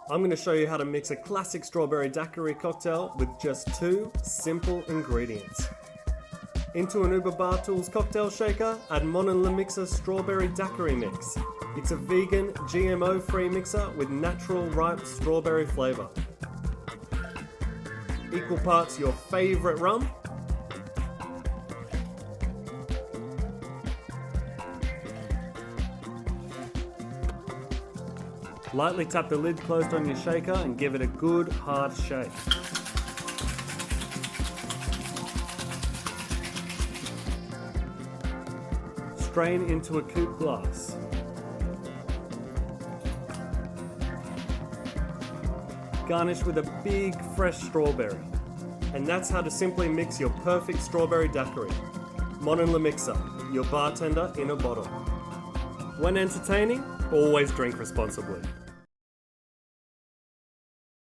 I'm going to show you how to mix a classic strawberry daiquiri cocktail with just 2 simple ingredients. Into an Uber Bartools cocktail shaker, add MONIN Mixeur Strawberry Daiquiri Mix. It's a vegan, GMO-free mixer with natural ripe strawberry flavour. Equal parts your favourite rum, lightly tap the lid closed on your shaker and give it a good hard shake. Strain into a Coup glass. Garnish with a big fresh strawberry. And that's how to simply mix your perfect strawberry daiquiri. MONIN Mixeur, your bartender in a bottle. When entertaining, always drink responsibly.